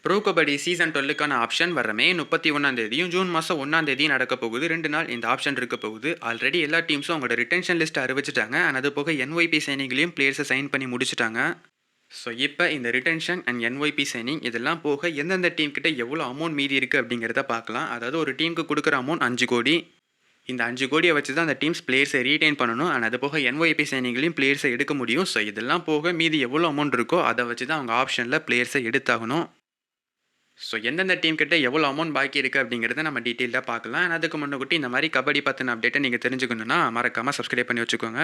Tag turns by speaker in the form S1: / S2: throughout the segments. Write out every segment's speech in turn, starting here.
S1: Bro kabaddi season 12க்கான option வர மே 31ஆம் தேதியும் ஜூன் மாதம் 1ஆம் தேதியும் நடக்க போகுது. 2 நாள் இந்த ஆப்ஷன் இருக்க போகுது. ஆல்ரெடி எல்லா டீம்ஸும் அவங்களோட ரிட்டென்ஷன் லிஸ்ட்டை அறிவிச்சிட்டாங்க. அது போக NYP சைனிங்லையும் பிளேயர்ஸை சைன் பண்ணி முடிச்சிட்டாங்க. ஸோ இப்போ இந்த ரிட்டென்ஷன் அண்ட் NYP சைனிங் இதெல்லாம் போக எந்தெந்த டீம் கிட்ட எவ்வளோ அமௌண்ட் மீதி இருக்குது அப்படிங்கிறத பார்க்கலாம். அதாவது ஒரு டீமுக்கு கொடுக்குற அமௌண்ட் 5 கோடி. இந்த 5 கோடியை வச்சு தான் அந்த டீம்ஸ் பிளேயர்ஸை ரீடைன் பண்ணணும். அண்ட் அது போக NYP சைனிங்லையும் பிளேயர்ஸை எடுக்க முடியும். ஸோ இதெல்லாம் போக மீதி எவ்வளோ அமௌண்ட் இருக்கோ அதை வச்சு தான் அவங்க ஆப்ஷனில் பிளேயர்ஸை எடுத்தாகணும். ஸோ எந்தெந்த டீம் கிட்ட எவ்வளோ அமௌண்ட் பாக்கி இருக்குது அப்படிங்கிறத நம்ம டீட்டெயிலாக பார்க்கலாம். அதுக்கு முன்னாடி இந்த மாதிரி கபடி பற்றின அப்டேட்டை நீங்கள் தெரிஞ்சுக்கணுன்னா மறக்காமல் சப்ஸ்கிரைப் பண்ணி வச்சுக்கோங்க.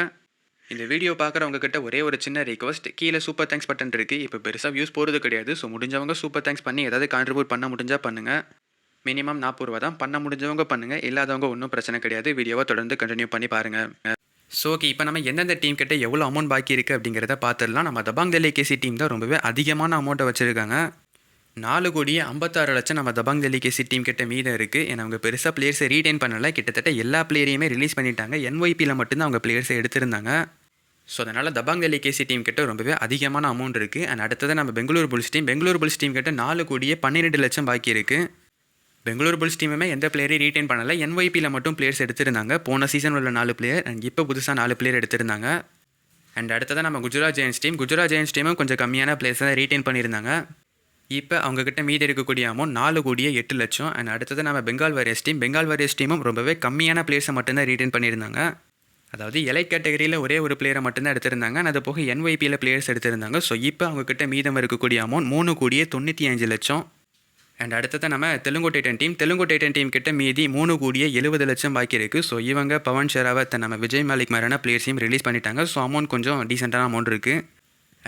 S1: இந்த வீடியோ பார்க்குறவங்க கிட்ட ஒரே ஒரு சின்ன ரிக்வஸ்ட், கீழே சூப்பர் தேங்க்ஸ் பட்டன் இருக்குது. இப்போ பெருசாக வியூஸ் போகிறது கிடையாது. ஸோ முடிஞ்சவங்க சூப்பர் தேங்க்ஸ் பண்ணி ஏதாவது கான்ட்ரிபியூட் பண்ண முடிஞ்சால் பண்ணுங்கள். மினிமம் 40 ரூபா தான். பண்ண முடிஞ்சவங்க பண்ணுங்கள், இல்லாதவங்க ஒன்றும் பிரச்சனை கிடையாது. வீடியோவை தொடர்ந்து கண்டினியூ பண்ணி பாருங்கள். ஸோ ஓகே, இப்போ நம்ம எந்தெந்த டீம் கிட்ட எவ்வளோ அமௌண்ட் பாக்கி இருக்குது அப்படிங்கிறத பார்த்துடலாம். நம்ம தபாங் டெல்லி கேசி டீம் தான் ரொம்பவே அதிகமான அமௌண்ட்டை வச்சுருக்காங்க. 4,56,00,000 நம்ம தபாங் டெல்லி கேசி டீம் கிட்ட மீதம் இருக்குது. ஏன்னா அவங்க பெருசாக பிளேயர்ஸை ரீடைன் பண்ணலை. கிட்டத்தட்ட எல்லா பிளேயரையுமே ரிலீஸ் பண்ணிட்டாங்க. NYPயில் மட்டும்தான் அவங்க பிளேயர்ஸை எடுத்திருந்தாங்க. ஸோ அதனால் தபாங் டெல்லி கேசி டீம் கிட்ட ரொம்பவே அதிகமான அமௌண்ட் இருக்குது. அண்ட் அடுத்தது நம்ம பெங்களூர் புல்ஸ் டீம் கிட்ட 4,12,00,000 பாக்கி இருக்குது. பெங்களூர் புல்ஸ் டீமுமே எந்த பிளேயரையும் ரீடைன் பண்ணலை. NYPயில் மட்டும் பிளேயர்ஸ் எடுத்திருந்தாங்க. போன சீசன் உள்ள 4 பிளேயர் அண்ட் இப்போ புதுசாக 4 பிளேயர் எடுத்திருந்தாங்க. அண்ட் அடுத்ததான் நம்ம குஜராத் ஜெயன்ஸ் டீமும் கொஞ்சம் கம்மியான பிளேயர்ஸை தான் ரீடைன் பண்ணியிருந்தாங்க. இப்போ அவங்கக்கிட்ட மீதி இருக்கக்கூடிய அமௌண்ட் 4,08,00,000. அண்ட் அடுத்தது நம்ம பெங்கால் வாரியர்ஸ் டீமும் ரொம்பவே கம்மியான பிளேயர்ஸை மட்டும்தான் ரீடைன் பண்ணியிருந்தாங்க. அதாவது எலைட் கேட்டகரியில் ஒரே ஒரு பிளேயரை மட்டும்தான் எடுத்திருந்தாங்க. அது போக NYPயில் பிளேயர்ஸ் எடுத்திருந்தாங்க. ஸோ இப்போ அவங்கக்கிட்ட மீதம் இருக்கக்கூடிய அமௌண்ட் 3,95,00,000. அண்ட் அடுத்தது நம்ம தெலுங்கு டைட்டன் டீம் கிட்ட மீதி 3,70,00,000 பாக்கி இருக்குது. ஸோ இவங்க பவன் ஷெராவத், நம்ம விஜய் மாலிக் மாதிரியான பிளேயர்ஸையும் ரிலீஸ் பண்ணிட்டாங்க. ஸோ அமௌண்ட் கொஞ்சம் டீசெண்டான அமௌண்ட் இருக்குது.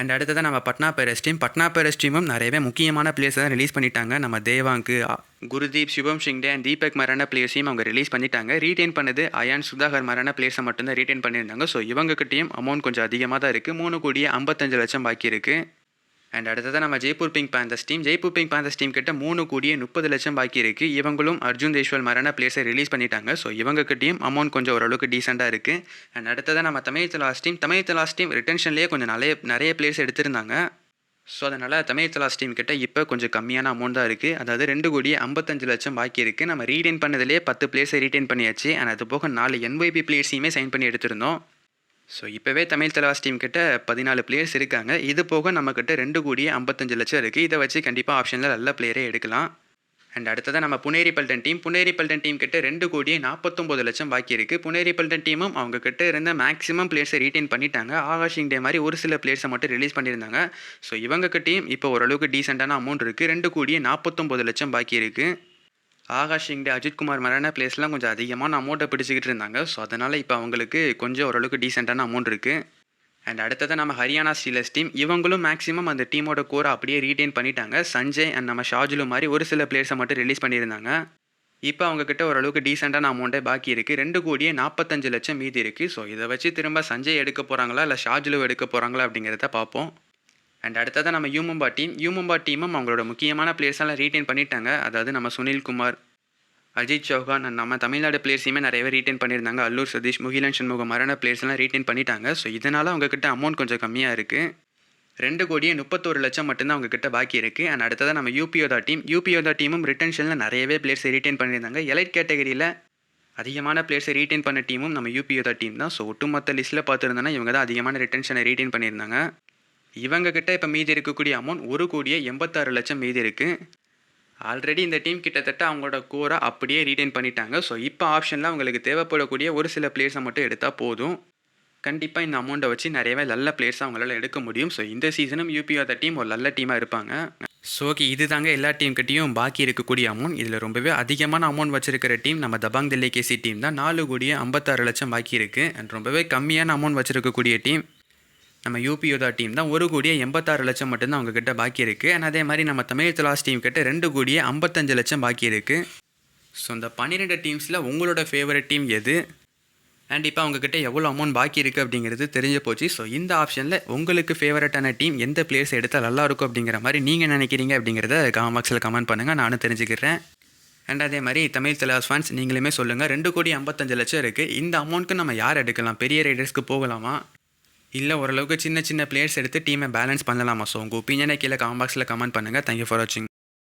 S1: அண்ட் அடுத்ததான் நம்ம பட்னா பைரேட்ஸ் டீமும் நிறையவே முக்கியமான பிளேயர்ஸை தான் ரிலீஸ் பண்ணிட்டாங்க. நம்ம தேவாங்கு, குருதீப், சுபம் ஷிங்டே அண்ட் தீபக் மாதிரியான பிளேயர்ஸையும் அவங்க ரிலீஸ் பண்ணிட்டாங்க. ரீடைன் பண்ணது அயான் சுதாகர் மாதிரியான பிளேயர்ஸை மட்டும்தான் ரீடைன் பண்ணியிருந்தாங்க. ஸோ இவங்ககிட்டையும் அமௌண்ட் கொஞ்சம் அதிகமாக தான் இருக்குது. 3,55,00,000 பாக்கி இருக்குது. அண்ட் அடுத்ததான் நம்ம ஜெய்ப்பூர் பிங்க் பேந்தர்ஸ் டீம் கிட்ட 3,30,00,000 பாக்கி இருக்குது. இவங்களும் அர்ஜுன் தேஷ்வால் மாதிரியான பிளேயர்ஸை ரிலீஸ் பண்ணிட்டாங்க. ஸோ இவங்ககிட்டையும் அமௌண்ட் கொஞ்சம் ஓரளவுக்கு டீசெண்டாக இருக்குது. அண்ட் அடுத்ததான் நம்ம தமிழ் தலாஸ் டீம் ரிட்டென்ஷன்லேயே கொஞ்சம் நிறைய பிளேயர்ஸ் எடுத்திருந்தாங்க. ஸோ அதனால் தமிழ் தலாஸ் டீம் கிட்ட இப்போ கொஞ்சம் கம்மியான அமௌண்ட் தான் இருக்குது. அதாவது 2,55,00,000 பாக்கி இருக்குது. நம்ம ரீடைன் பண்ணதுலேயே 10 பிளேயர்ஸை ரீடைன் பண்ணியாச்சு. அண்ட் அது போக 4 NYP பிளேயர்ஸையுமே சைன் பண்ணி எடுத்திருந்தோம். ஸோ இப்போவே தமிழ் தலாஸ் டீம் கிட்ட 14 பிளேயர்ஸ் இருக்காங்க. இது போக நம்மக்கிட்ட 2,55,00,000 இருக்குது. இதை வச்சு கண்டிப்பாக ஆப்ஷனில் நல்ல பிளேயரே எடுக்கலாம். அண்ட் அடுத்ததான் நம்ம புனேரி பல்டன் டீம் கிட்ட 2,49,00,000 பாக்கி இருக்குது. புனேரி பல்டன் டீமும் அவங்க கிட்ட இருந்த மேக்ஸிமம் பிளேயர்ஸை ரீடைன் பண்ணிட்டாங்க. ஆகாஷ் ஷிங்டே மாதிரி ஒரு சில பிளேயர்ஸை மட்டும் ரிலீஸ் பண்ணியிருந்தாங்க. ஸோ இவங்ககிட்டையும் இப்போ ஓரளவுக்கு டீசெண்டான அமௌண்ட் இருக்குது. 2,49,00,000 பாக்கி இருக்குது. ஆகாஷ் ஷிங்டே, அஜித்குமார் மாதிரியான பிளேஸ்லாம் கொஞ்சம் அதிகமான அமௌண்ட்டை பிடிச்சிக்கிட்டு இருந்தாங்க. ஸோ அதனால் இப்போ அவங்களுக்கு கொஞ்சம் ஓரளவுக்கு டீசெண்டான அமௌண்ட் இருக்குது. அண்ட் அடுத்ததான் நம்ம ஹரியானா ஸ்டீலர்ஸ் டீம். இவங்களும் மேக்ஸிமம் அந்த டீமோட கோரை அப்படியே ரீடைன் பண்ணிட்டாங்க. சஞ்சய் அண்ட் நம்ம ஷாஜுலு மாதிரி ஒரு சில பிளேயர்ஸை மட்டும் ரிலீஸ் பண்ணியிருந்தாங்க. இப்போ அவங்கக்கிட்ட ஓரளவுக்கு டீசெண்டான அமௌண்ட்டே பாக்கி இருக்குது. 2,45,00,000 மீதி இருக்குது. ஸோ இதை வச்சு திரும்ப சஞ்சய் எடுக்க போகிறாங்களா இல்லை ஷாஜுலு எடுக்க போகிறாங்களா அப்படிங்கிறத பார்ப்போம். அண்ட் அடுத்ததான் நம்ம யூமும்பா டீமும் அவங்களோட முக்கியமான பிளேயர்ஸெல்லாம் ரீடைன் பண்ணிட்டாங்க. அதாவது நம்ம சுனில்குமார், அஜித் சௌஹான் அண்ட் நம்ம தமிழ்நாடு பிளேயர்ஸையுமே நிறையவே ரீடைன் பண்ணியிருந்தாங்க. அல்லூர் சதீஷ், முகிலன் சண்முகம் மாதிரியான பிளேயர்ஸ்லாம் ரீடைன் பண்ணிட்டாங்க. ஸோ இதனால் அவங்கக்கிட்ட அமௌண்ட் கொஞ்சம் கம்மியாக இருக்குது. 2,31,00,000 மட்டும்தான் அவங்கக்கிட்ட பாக்கி இருக்குது. அண்ட் அடுத்ததான் நம்ம யூபியோதா டீமும் ரிட்டென்ஷனில் நிறையவே பிளேயர்ஸை ரீடைன் பண்ணியிருந்தாங்க. எலைட் கேட்டகரியில் அதிகமான பிளேயர்ஸை ரீடைன் பண்ண டீமும் நம்ம யூபியோதா டீம் தான். ஸோ ஒட்டுமொத்த லிஸ்ட்டில் பார்த்துருந்தோன்னா இவங்க தான் அதிகமான ரிட்டென்ஷனை ரீடைன் பண்ணியிருந்தாங்க. இவங்கக்கிட்ட இப்போ மீதி இருக்கக்கூடிய அமௌண்ட் 1,86,00,000 மீதி இருக்குது. ஆல்ரெடி இந்த டீம் கிட்டத்தட்ட அவங்களோட கோரை அப்படியே ரீடைன் பண்ணிட்டாங்க. ஸோ இப்போ ஆப்ஷனில் அவங்களுக்கு தேவைப்படக்கூடிய ஒரு சில பிளேயர்ஸை மட்டும் எடுத்தால் போதும். கண்டிப்பாக இந்த அமௌண்ட்டை வச்சு நிறையவே நல்ல பிளேயர்ஸை அவங்களால எடுக்க முடியும். ஸோ இந்த சீசனும் யூபியோத டீம் ஒரு நல்ல டீமாக இருப்பாங்க. ஸோ ஓகே, இது தாங்க எல்லா டீம்கிட்டையும் பாக்கி இருக்கக்கூடிய அமௌண்ட். இதில் ரொம்பவே அதிகமான அமௌண்ட் வச்சிருக்கிற டீம் நம்ம தபாங் டெல்லி கேசி டீம் தான். 4,56,00,000 பாக்கி இருக்குது. அண்ட் ரொம்பவே கம்மியான அமௌண்ட் வச்சிருக்கக்கூடிய டீம் நம்ம யூபியோதா டீம் தான். 1,86,00,000 மட்டும்தான் அவங்கக்கிட்ட பாக்கி இருக்குது. அண்ட் அதே மாதிரி நம்ம தமிழ் தலாஸ் டீம் கிட்ட 2,55,00,000 பாக்கி இருக்குது. ஸோ இந்த 12 டீம்ஸில் உங்களோட ஃபேவரட் டீம் எது? அண்ட் இப்போ அவங்கக்கிட்ட எவ்வளோ அமௌண்ட் பாக்கி இருக்குது அப்படிங்கிறது தெரிஞ்சு போச்சு. ஸோ இந்த ஆப்ஷனில் உங்களுக்கு ஃபேவரட்டான டீம் எந்த பிளேயர்ஸ் எடுத்தால் நல்லாயிருக்கும் அப்படிங்கிற மாதிரி நீங்கள் நினைக்கிறீங்க அப்படிங்கிறத கமெண்ட் பாக்ஸில் கமெண்ட் பண்ணுங்கள், நானும் தெரிஞ்சுக்கிறேன். அண்ட் அதே மாதிரி தமிழ் தலாஸ் ஃபேன்ஸ் நீங்களுமே சொல்லுங்கள். 2,55,00,000 இருக்குது. இந்த அமௌண்ட்டுக்கு நம்ம யார் எடுக்கலாம்? பெரிய ரைடர்ஸ்க்கு போகலாமா, இல்லை ஓரளவுக்கு சின்ன பிளேயர்ஸ் எடுத்து டீமை பேலன்ஸ் பண்ணலாமா? ஸோ உங்கள் ஒப்பீனியனை கீழே கமெண்ட் பாக்ஸில் கமெண்ட் பண்ணுங்கள். தேங்க்யூ ஃபார் வாட்சிங்.